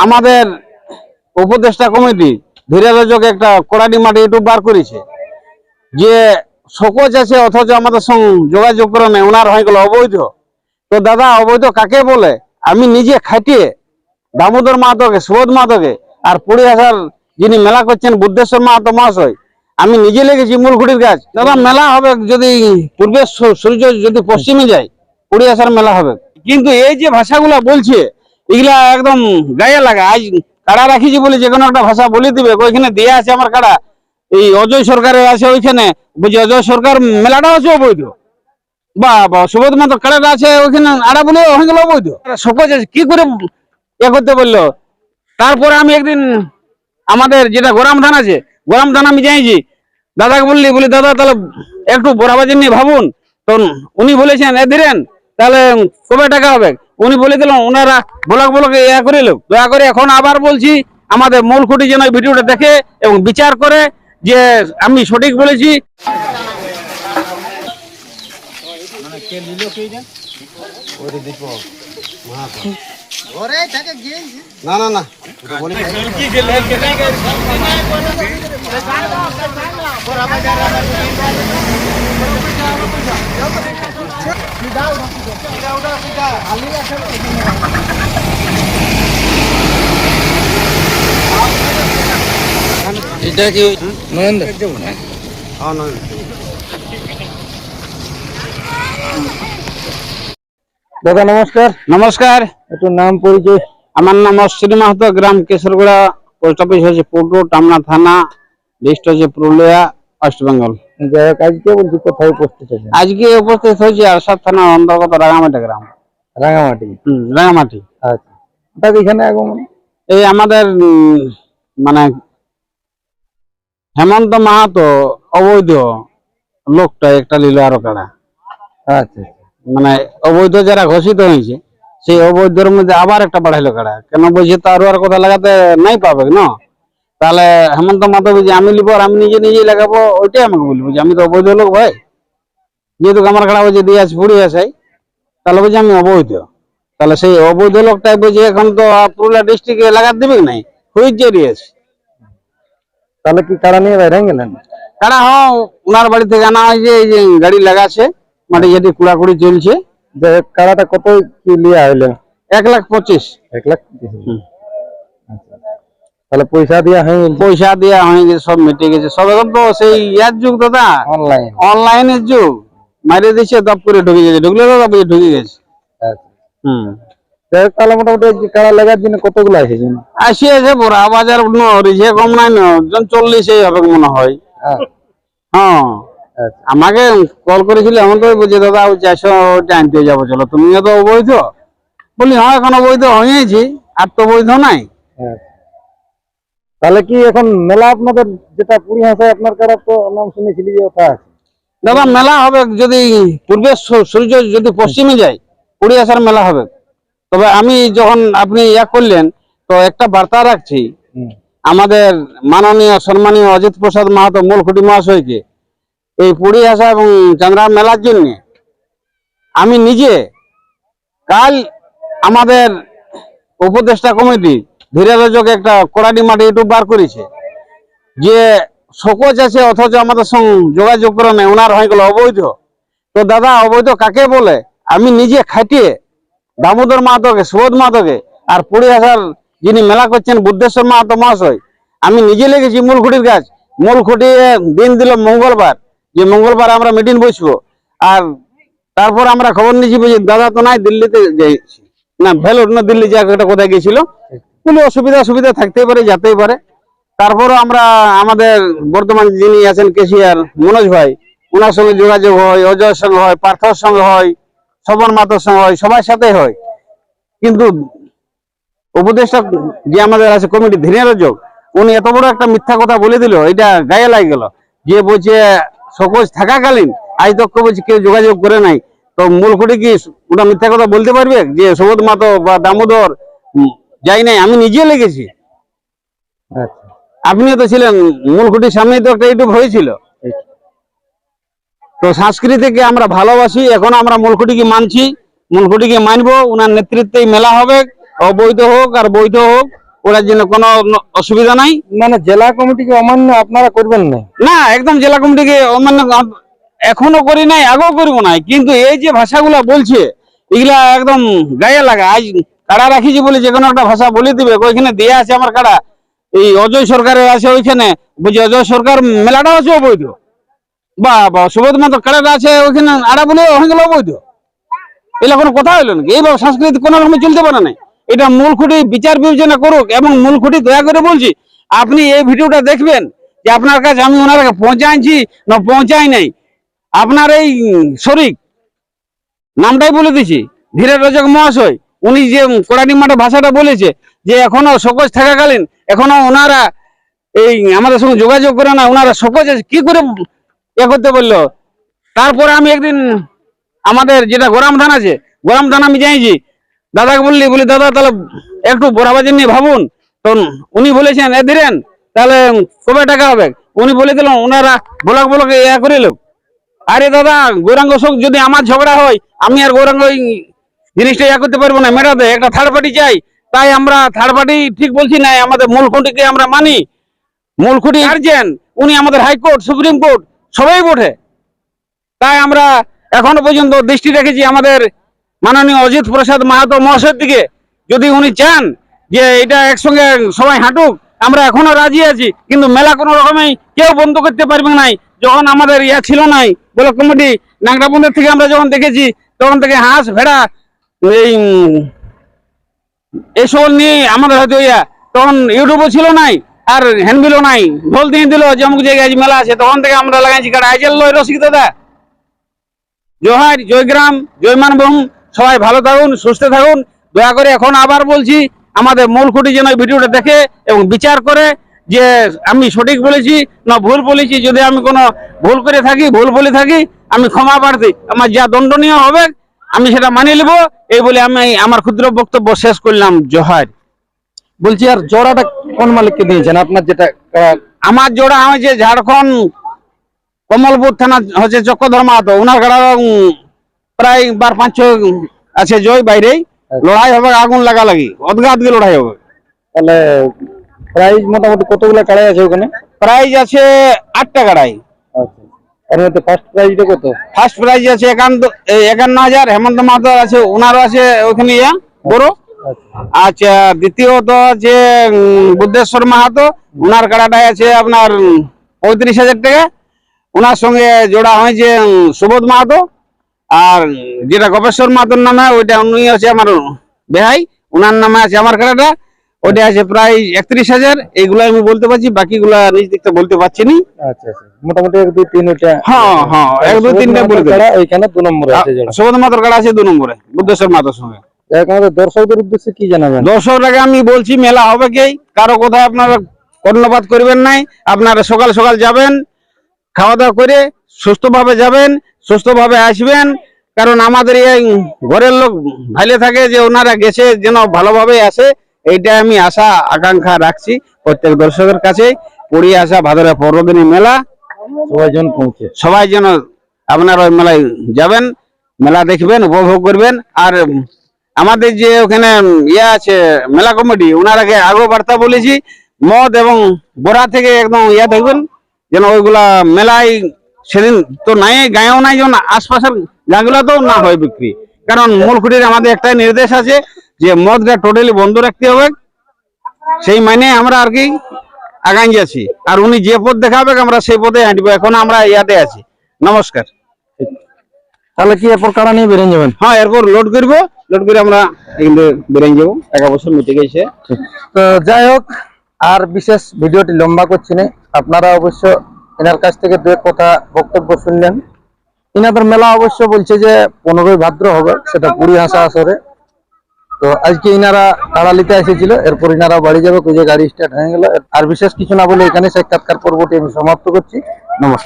আমাদের উপদেষ্টা কমিটি ধীরালোচক একটা কড়াটি মাটি ইউটিউব বার করেছে যে শোকজ আছে অথচ আমাদের সঙ্গে যোগাযোগ করে নেই, ওনার হয়ে গেল অবৈধ। তো দাদা অবৈধ কাকে বলে? আমি নিজে খাটিয়ে দামোদর মাহাতোকে, সুবোধ মাহাতোকে আর 20,000 যিনি মেলা করছেন বুদ্ধেশ্বর মাহাতো মহাশয়, আমি নিজে লেগেছি মূলঘুটির গাছ। দাদা মেলা হবে যদি পূর্বের সূর্য যদি পশ্চিমে যায়, 20,000 মেলা হবে। কিন্তু এই যে ভাষাগুলা বলছে এগুলা একদম গায়ে লাগা। আজ কাড়া রাখিছি বলে যে কোনো একটা ভাষা বলে দিবে, ওইখানে দিয়ে আছে আমার কাড়া, এই অজয় সরকারের আছে ওইখানে, বুঝি অজয় সরকার মেলাটা আছে অবৈধ, বা সুবোধ মাহাতো কাড়াটা আছে ওইখানে আড়া বলে হয়ে গেল অবৈধ। সকজ আছে কি করে এ করতে বললো। তারপরে আমি একদিন আমাদের যেটা গরম ধান আছে, গরম ধান আমি যাইছি, দাদাকে বলি দাদা তাহলে একটু বরাবাজি নিয়ে ভাবুন। তো উনি বলেছেন ধীরেন তাহলে কবে টাকা হবে, উনি বলে দিলেন ওনারা বলক ইয়া করে লোক দয়া করে। এখন আবার বলছি আমাদের মূল খুঁটি যেন ভিডিওটা দেখে এবং বিচার করে যে আমি সঠিক বলেছি। না না না এটা কি নরেন্দ্র? হ্যাঁ নয়। দাদা নমস্কার। নমস্কার, একটু নাম পরিচয়। আমার নাম অশ্বিনী মাহাতো, গ্রাম কেশরগোড়া, পোস্ট অফিস হচ্ছে পুরো টামনা থানা, ডিস্ট্রিক্ট হচ্ছে পুরুলিয়া, ওয়েস্ট বেঙ্গল। যাই হোক, আজকে বলছি কোথায় উপস্থিত আছেন? আজকে উপস্থিত হয়েছে আরশাদ থানার অন্তর্গত রাঙামাটি গ্রাম। রাঙামাটি? রাঙামাটি। আচ্ছা, হঠাৎ এখানে আগমন? এই আমাদের মানে হেমন্ত মাহাতো অবৈধ লোকটা একটা নিল আরো কাড়া। আচ্ছা, মানে অবৈধ যারা ঘোষিত হয়েছে সেই অবৈধের মধ্যে আবার একটা বাড়াইলো কাড়া। কেন বলছে তো আরো আর কথা লাগাতে নাই পাবে না, তাহলে হেমন্ত মাহাতো বলছে আমি লিব আর আমি নিজেই লাগাবো, ওইটাই আমাকে বলবো যে আমি তো অবৈধ লোক ভাই, যেহেতু আমার কাড়া বলছে দিয়ে আছে ফুড়ি আসাই, তাহলে বলছে আমি অবৈধ। তাহলে সেই অবৈধ লোকটাই বলছে এখন তো পুরুলিয়া ডিস্ট্রিক্টে লাগাতে দিবে নাই, হুইজ জেরিয়েছে। তাহলে কি কাড়া নিয়ে বাইরে গেলেন? কাড়া হ্যাঁ ওনার বাড়ি থেকে আনা হয়েছে, এই যে গাড়ি লাগাচ্ছে, মাটি যেটি কুড়াকুড়ি চলছে। যে কাড়াটা কত কি লিয়া হইলো? 1,25,000। 1,25,000। আচ্ছা, তাহলে পয়সা দিয়া পয়সা দেওয়া হয়ে গেছে, সব মিটে গেছে সব। এখন তো সেই ইয়ার যুগ দাদা, অনলাইনের যুগ, মাইরে দিচ্ছে দপ করে ঢুকে গেছে, ঢুকলে দাদা বুঝে ঢুকে গেছে। তাহলে মোটামুটি কাড়া লাগার জন্য কতগুলো এসেছেন? আসিয়েছে বড়া বাজার রিঝে কম নাই না, 40 হবে মনে হয়। হ্যাঁ আমাকে কল করেছিল, এমন তো বলছে দাদা 400 আনতে যাবো, চলো তুমিও তো অবৈধ। বলি হ্যাঁ এখন অবৈধ হয়েছি, আর তো বৈধ নাই। তাহলে কি এখন মেলা আপনাদের যেটা পুরী হাসায় আপনার কাড়া তো নাম শুনেছিলি যে ওটা আছে? দাদা মেলা হবে যদি পূর্বের সূর্য যদি পশ্চিমে যায়, 20,000 মেলা হবে। তবে আমি যখন আপনি ইয়া করলেন তো একটা বার্তা রাখছি আমাদের মাননীয় সম্মানীয় অজিত প্রসাদ মাহাতো মূলখুঁটি মহাশয়কে, এই 20,000 এবং চান্দ্রা মেলার জন্য আমি নিজে কাল আমাদের উপদেষ্টা কমিটি ধীরালোচক একটা কড়াটি মাটি ইউটিউব বার করেছে যে শোকজ আছে অথচ আমাদের সঙ্গে যোগাযোগ করে নেই, ওনার হয়ে গেল অবৈধ। তো দাদা অবৈধ কাকে বলে? আমি নিজে খাটিয়ে দামোদর মাহাতোকে, সুবোধ মাহাতোকে আর 20,000 যিনি মেলা করছেন বুদ্ধেশ্বর মাহাতো মহাশয়, আমি নিজে লেগেছি মূলখুঁটির গাছ। মূলখুঁটি দিন দিল মঙ্গলবার, যে মঙ্গলবার আমরা মিটিং বসবো। আর তারপর আমরা খবর নিয়েছি বুঝি দাদা তো নাই, দিল্লিতে যাইছি না, ভেলোর না দিল্লি যা একটা কোথায় গেছিল, কোনো সুবিধা থাকতেই পারে, যেতেই পারে। তারপরও আমরা আমাদের বর্তমান যিনি আছেন কেশিয়ার মনোজ ভাই, ওনার সঙ্গে যোগাযোগ হয়, অজয়ের সঙ্গে হয়, পার্থর সঙ্গে হয়, শবন মাতার সঙ্গে হয়, সবার সাথে হয়। কিন্তু উপদেষ্টা যে আমাদের আছে কমিটি ধীরালোচক, উনি এত বড় একটা মিথ্যা কথা বলে দিল, এটা গায়ে লাগে গেল। যে বলছে সকজ থাকাকালীন আজ তক বলছে কেউ যোগাযোগ করে নাই, তো মূলখুঁটি কি ওটা মিথ্যা কথা বলতে পারবে যে সুবোধ মাহাতো বা দামোদর যাই নাই? আমি নিজে লেগেছি, আপনিও তো ছিলেন, মূলখুঁটির সামনেই তো একটা ইউটিউব হয়েছিল। তো সংস্কৃতিকে আমরা ভালোবাসি, এখন আমরা মূলখুঁটিকে মানছি, মূলখুঁটিকে মানবো, ওনার নেতৃত্বেই মেলা হবে, অবৈধ হোক আর বৈধ হোক, ওটার জন্য কোনো অসুবিধা নাই। মানে জেলা কমিটিকে অমান্য আপনারা করবেন না? না, একদম জেলা কমিটিকে অমান্য এখনো করি নাই, আগেও করবো নাই, কিন্তু এই যে ভাষাগুলা বলছে এগুলা একদম গায়ে লাগা। আজ কাড়া রাখিছি বলে যে কোনো একটা ভাষা বলে দিবে, ওইখানে দিয়ে আছে আমার কাড়া, এই অজয় সরকারের আছে ওইখানে, বুঝি অজয় সরকার মেলাটা আছে অবৈধ, বা সুবোধ মাত্র কাড়াটা আছে ওইখানে আড়া বলে ওখানে অবৈধ। এগুলো কোনো কথা হইলো নাকি? এইভাবে সংস্কৃতি কোনো রকম চলতে পারে না। এটা মূল খুঁটি বিচার বিবেচনা করুক, এবং মূল খুঁটি দয়া করে বলছি আপনি এই ভিডিওটা দেখবেন যে আপনার কাছে আমি ওনারা পৌঁছাইছি না পৌঁছাই নাই। আপনার এই শরিক নামটাই বলে দিছি, ধীরে রজক মহাশয়, উনি যে কোড়ানি মাঠে ভাষাটা বলেছে যে এখনো সকজ থাকাকালীন এখনো ওনারা এই আমাদের সঙ্গে যোগাযোগ করে না, ওনারা সকজ আছে কি করে এ করতে বললো। তারপরে আমি একদিন আমাদের যেটা গোরাম ধান আছে, গোরাম ধান আমি যাইছি, দাদাকে বলি দাদা তাহলে একটু বোরাবাজি নিয়ে ভাবুন। তো উনি বলেছেন এ ধীরেন তাহলে কবে টাকা হবে, উনি বলে দিলেন ওনারা বলক ইয়া করিল। আরে দাদা, গৌরাঙ্গ শোক যদি আমার ঝগড়া হয়, আমি আর গৌরাঙ্গ ওই জিনিসটা ইয়া করতে পারবো না, মেটাতে একটা থার্ড পার্টি চাই। তাই আমরা থার্ড পার্টি ঠিক বলছি না, আমাদের মূল খুঁটিকে আমরা মানি। মূল খুঁটি গার্জেন উনি আমাদের হাইকোর্ট, সুপ্রিম কোর্ট সবাই বটে। তাই আমরা এখনো পর্যন্ত দৃষ্টি রেখেছি আমাদের মাননীয় অজিত প্রসাদ মাহাতো মহাশয়ের দিকে। যদি উনি চান যে এটা একসঙ্গে সবাই হাঁটুক, আমরা এখনো রাজি আছি, কিন্তু মেলা কোনো রকমেই কেউ বন্ধ করতে পারবে নাই। যখন আমাদের ইয়া ছিল নাই ব্লক কমিটি নাগরাবন্দের থেকে আমরা যখন দেখেছি, তখন থেকে হাঁস ভেড়া এইসব নিয়ে আমাদের হয়তো ইয়া, তখন ইউটিউবও ছিল নাই আর হ্যান্ডবিলও নাই, ঢোল দিয়ে দিল যে অমুক জায়গায় আজ মেলা আছে, তখন থেকে আমরা লাগাইছি কাটা আইজেল লয় রসিক দাদা। জোহার, জয়গ্রাম, জয় মানভূম, সবাই ভালো থাকুন, সুস্থ থাকুন। দয়া করে এখন আবার বলছি আমাদের মূল খুঁটি যেন ভিডিওটা দেখে এবং বিচার করে যে আমি সঠিক বলেছি না ভুল বলেছি। যদি আমি কোনো ভুল করে থাকি, ভুল বলে থাকি, আমি ক্ষমা প্রার্থী। আমার যা দণ্ডনীয় হবে আমি সেটা মানিয়ে নেব। এই বলে আমি আমার ক্ষুদ্র বক্তব্য শেষ করলাম। জোহার। বলছি আর জোড়াটা কোন মালিককে দিয়েছেন আপনার? যেটা আমার জোড়া হয়েছে ঝাড়খণ্ড কমলপুর থানা হচ্ছে চক্রধর মাহাতো, ওনার কাড়া প্রায় 5-6 আছে জয়, বাইরেই লড়াই হবে, আগুন লাগালাগি অদগাদগি লড়াই হবে। তাহলে প্রাইস মোটামুটি কতগুলো কাড়াই আছে ওখানে? প্রাইজ আছে 8টা কাড়াই। আচ্ছা, এর মধ্যে ফার্স্ট প্রাইজটা কত? ফার্স্ট প্রাইজ আছে 51,000, হেমন্ত মাহাতো আছে, ওনারও আছে ওখানে ইয়া বড়। আচ্ছা, দ্বিতীয়ত আছে বুদ্ধেশ্বর মাহাতো, ওনার কাড়াটাই আছে আপনার 35,000 টাকা। ওনার সঙ্গে জোড়া হয়েছে সুবোধ মাহাতো, আর যেটা গোপেশ্বর মাহাতোর নামে ওইটা উনি আছে আমার বেহাই, ওনার নামে আছে আমার কাড়াটা, ওইটা আছে প্রায় 31,000। এইগুলো আমি বলতে পারছি, বাকিগুলা নিজ দিকটা বলতে পারছি না। আচ্ছা আচ্ছা, মোটামুটি 1 2 3 ওটা। হ্যাঁ হ্যাঁ, 1 2 3টা বলে দেব। এইখানে 2 নম্বরে আছে জোড়া। সুবোধ মাহাতোর কাড়া আছে 2 নম্বরে বুদ্ধেশ্বর মাহাতোর সঙ্গে। আমাদের দর্শকদের উদ্দেশ্যে কি জানাবেন? দর্শকরাকে আমি বলছি মেলা হবে কি, কারো কোথায় আপনারা কর্ণপাত করবেন নাই। আপনারা সকাল সকাল যাবেন, খাওয়া দাওয়া করে সুস্থভাবে যাবেন, সুস্থভাবে আসবেন। কারণ আমাদের এই ঘরের লোক ভালো থাকে যে ওনারা গেছে যেন ভালোভাবে আসে, এইটা আমি আশা আকাঙ্ক্ষা রাখছি প্রত্যেক দর্শকের কাছে। পড়িয়ে আসা ভাদরের পর্বদিনী মেলা, সবাই যেন আপনার ওই মেলায় যাবেন, মেলা দেখবেন, উপভোগ করবেন। আর আমাদের যে ওখানে ইয়ে আছে মেলা কমিটি, ওনারাকে আগেও বার্তা বলেছি, মদ এবং বড়া থেকে একদম ইয়া দেখবেন যেন ওইগুলা মেলায় সেদিন তো নাই, গায়েও নাই, যেমন আশপাশের গাঁগুলাতেও না হয় বিক্রি। কারণ মূল খুঁটির আমাদের একটাই নির্দেশ আছে যে মদটা টোটালি বন্ধ রাখতে হবে। সেই মানে আমরা আর কি আগাই যাচ্ছি, আর উনি যে পথ দেখাবে আমরা সেই পথে হাঁটবো। এখন আমরা ইয়াতে আছি। নমস্কার। তাহলে কি এরপর কাড়া নিয়ে বেরিয়ে যাবেন? হ্যাঁ, এরপর লোড করবো, লোড করে আমরা এখানে বেরিয়ে যাবো। 1 বছর মিটে গেছে। তো যাই হোক, আর বিশেষ ভিডিওটি লম্বা করছি না। আপনারা অবশ্য এনার কাছ থেকে 2 কথা বক্তব্য শুনলেন। ইনাদের মেলা অবশ্য বলছে যে 15ই ভাদ্র হবে, সেটা পুরী হাসা আসরে। তো আজকে ইনারা কাড়া নিতে এসেছিল, এরপর ইনারা বাড়ি যাবে, যে গাড়ি স্টার্ট হয়ে গেল। আর বিশেষ কিছু না বলে এখানে সাক্ষাৎকার পর্বটি আমি সমাপ্ত করছি। নমস্কার।